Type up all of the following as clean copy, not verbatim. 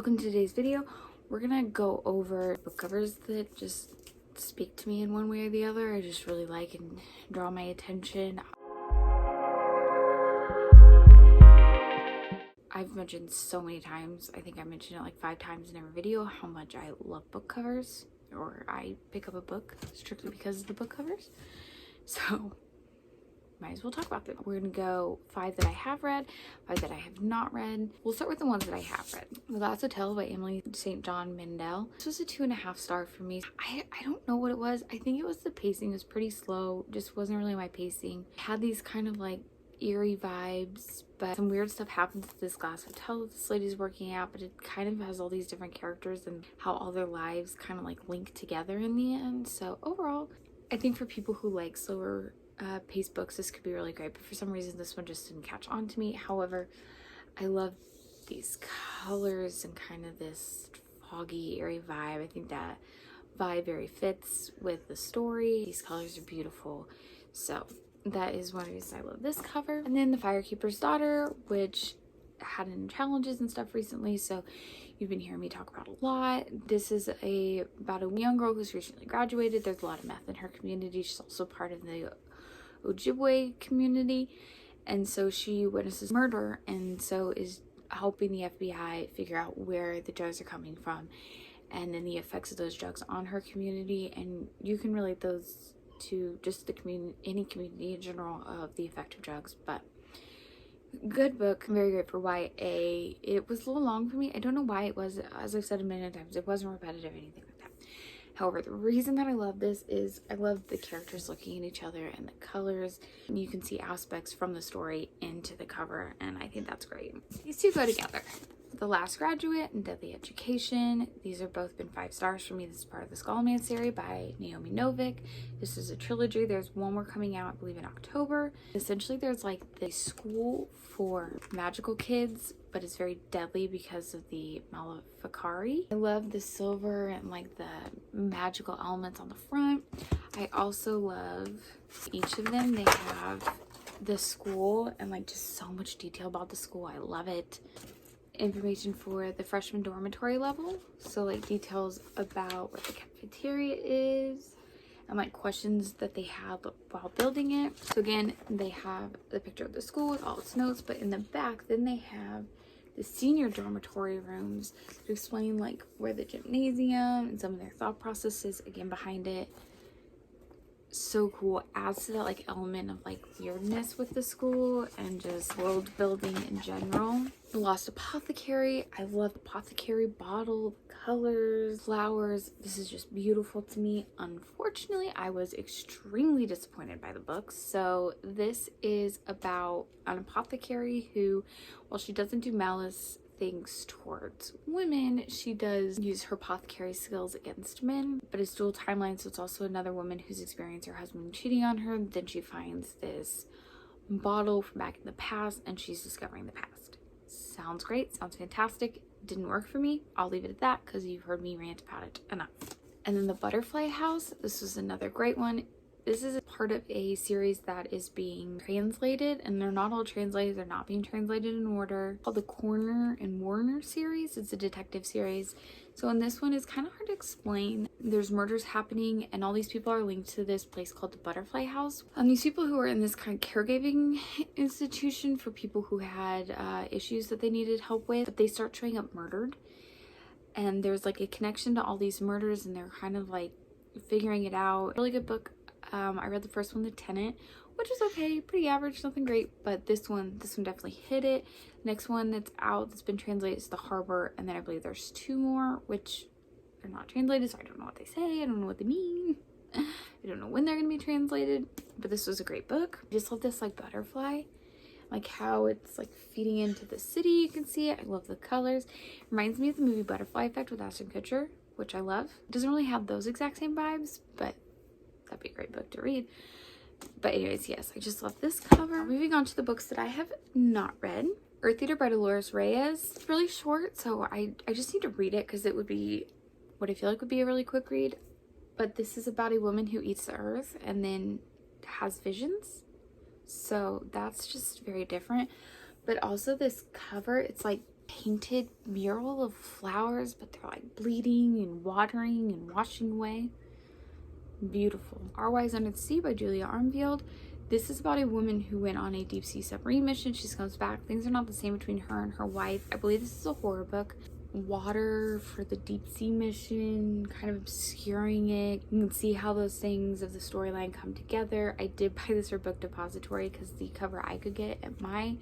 Welcome to today's video. We're gonna go over book covers that just speak to me in one way or the other. I just really like and draw my attention. I've mentioned so many times, I think I mentioned it like 5 times in every video, how much I love book covers, or I pick up a book strictly because of the book covers. So might as well talk about them. We're gonna go 5 that I have read, 5 that I have not read. We'll start with the ones that I have read. The Last Hotel by Emily St. John Mandel. This was a 2.5 star for me. I don't know what it was. I think it was the pacing. It was pretty slow. Just wasn't really my pacing. It had these kind of like eerie vibes, but some weird stuff happens at this glass hotel that this lady's working at, but it kind of has all these different characters and how all their lives kind of like link together in the end. So overall, I think for people who like slower pace books, this could be really great, but for some reason this one just didn't catch on to me. However, I love these colors and kind of this foggy, airy vibe. I think that vibe very fits with the story. These colors are beautiful, so that is one reason I love this cover. And then The Firekeeper's Daughter, which had challenges and stuff recently, so you've been hearing me talk about a lot. This is about a young girl who's recently graduated. There's a lot of meth in her community. She's also part of the Ojibwe community, and so she witnesses murder and so is helping the FBI figure out where the drugs are coming from and then the effects of those drugs on her community. And you can relate those to just the community, any community in general, of the effect of drugs. But good book, very great for YA. It was a little long for me. I don't know why. It was, as I've said a million times, it wasn't repetitive or anything like that. However, the reason that I love this is I love the characters looking at each other and the colors. You can see aspects from the story into the cover, and I think that's great. These two go together. The Last Graduate and Deadly Education. These have both been 5 stars for me. This is part of the Skullman series by Naomi Novik. This is a trilogy. There's one more coming out, I believe, in October. Essentially, there's like the school for magical kids, but it's very deadly because of the Maleficari. I love the silver and like the magical elements on the front. I also love each of them. They have the school and like just so much detail about the school. I love it. Information for the freshman dormitory level, so like details about what the cafeteria is and like questions that they have while building it. So again, they have the picture of the school with all its notes, but in the back then they have the senior dormitory rooms to explain like where the gymnasium and some of their thought processes again behind it. So cool. Adds to that like element of like weirdness with the school and just world building in general. The Lost Apothecary. I love the apothecary bottle, the colors, flowers. This is just beautiful to me. Unfortunately, I was extremely disappointed by the book. So this is about an apothecary who, while she doesn't do malice things towards women, she does use her apothecary skills against men, but it's dual timeline, so it's also another woman who's experienced her husband cheating on her. Then she finds this bottle from back in the past and she's discovering the past. Sounds great, sounds fantastic. Didn't work for me. I'll leave it at that because you've heard me rant about it enough. And then The Butterfly House. This was another great one. This is a part of a series that is being translated, and they're not all translated. They're not being translated in order. Called the Corner and Warner series. It's a detective series. So in this one, it's kind of hard to explain. There's murders happening, and all these people are linked to this place called the Butterfly House. These people who are in this kind of caregiving institution for people who had issues that they needed help with, but they start showing up murdered. And there's like a connection to all these murders, and they're kind of like figuring it out. Really good book. I read the first one, The Tenant, which is okay, pretty average, nothing great, but this one definitely hit it. Next one that's out, that's been translated, is The Harbor, and then I believe there's 2 more, which they're not translated, so I don't know what they say, I don't know what they mean. I don't know when they're going to be translated, but this was a great book. I just love this like butterfly, like how it's like feeding into the city. You can see it. I love the colors. Reminds me of the movie Butterfly Effect with Ashton Kutcher, which I love. It doesn't really have those exact same vibes, but that'd be a great book to read. But anyways, yes, I just love this cover. Moving on to the books that I have not read. Earth Eater by Dolores Reyes. It's really short, so I just need to read it because it would be what I feel like would be a really quick read. But this is about a woman who eats the earth and then has visions. So that's just very different. But also this cover, it's like painted mural of flowers, but they're like bleeding and watering and washing away. Beautiful. Our Wise Under the Sea by Julia Armfield. This is about a woman who went on a deep sea submarine mission. She comes back. Things are not the same between her and her wife. I believe this is a horror book. Water for the deep sea mission, kind of obscuring it. You can see how those things of the storyline come together. I did buy this for Book Depository because the cover I could get at my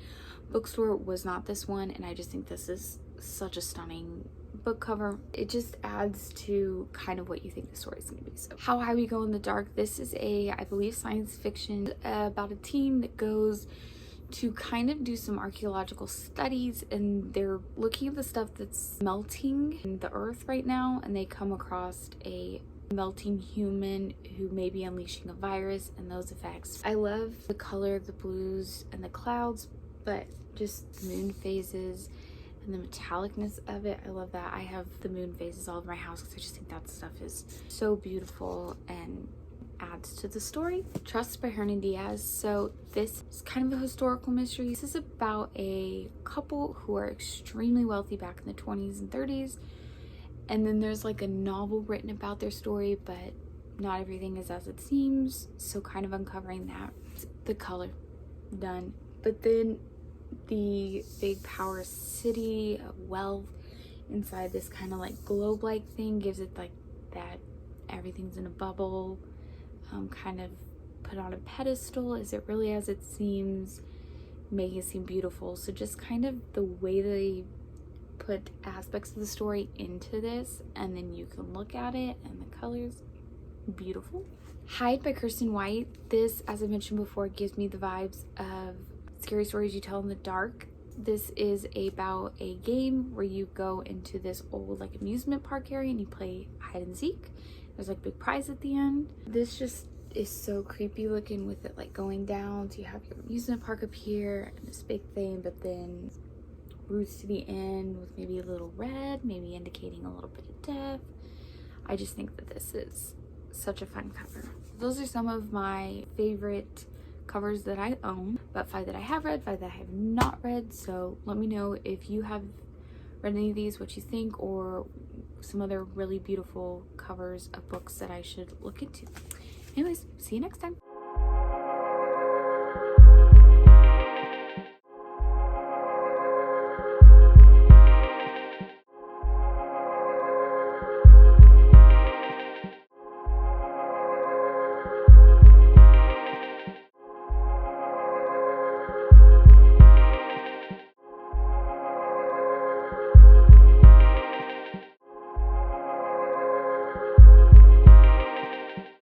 bookstore was not this one, and I just think this is such a stunning book cover. It just adds to kind of what you think the story is going to be. So How High We Go in the Dark. This is a, I believe, science fiction about a team that goes to kind of do some archaeological studies, and they're looking at the stuff that's melting in the earth right now, and they come across a melting human who may be unleashing a virus and those effects. I love the color of the blues and the clouds, but just the moon phases and the metallicness of it. I love that. I have the moon phases all over my house because I just think that stuff is so beautiful and adds to the story. Trust by Hernan Diaz. So this is kind of a historical mystery. This is about a couple who are extremely wealthy back in the 20s and 30s, and then there's like a novel written about their story, but not everything is as it seems, so kind of uncovering that. The color, done. But then the big power city of wealth inside this kind of like globe-like thing gives it like that everything's in a bubble, kind of put on a pedestal. Is it really as it seems? Making it seem beautiful. So just kind of the way they put aspects of the story into this, and then you can look at it and the colors, beautiful. Hide by Kirsten White. This, as I mentioned before, gives me the vibes of Scary Stories You Tell in the Dark. This is about a game where you go into this old like amusement park area and you play hide and seek. There's like big prize at the end. This just is so creepy looking with it like going down. So you have your amusement park up here and this big thing, but then roots to the end with maybe a little red, maybe indicating a little bit of death. I just think that this is such a fun cover. Those are some of my favorite covers that I own, but 5 that I have read, 5 that I have not read. So let me know if you have read any of these, what you think, or some other really beautiful covers of books that I should look into. Anyways, see you next time.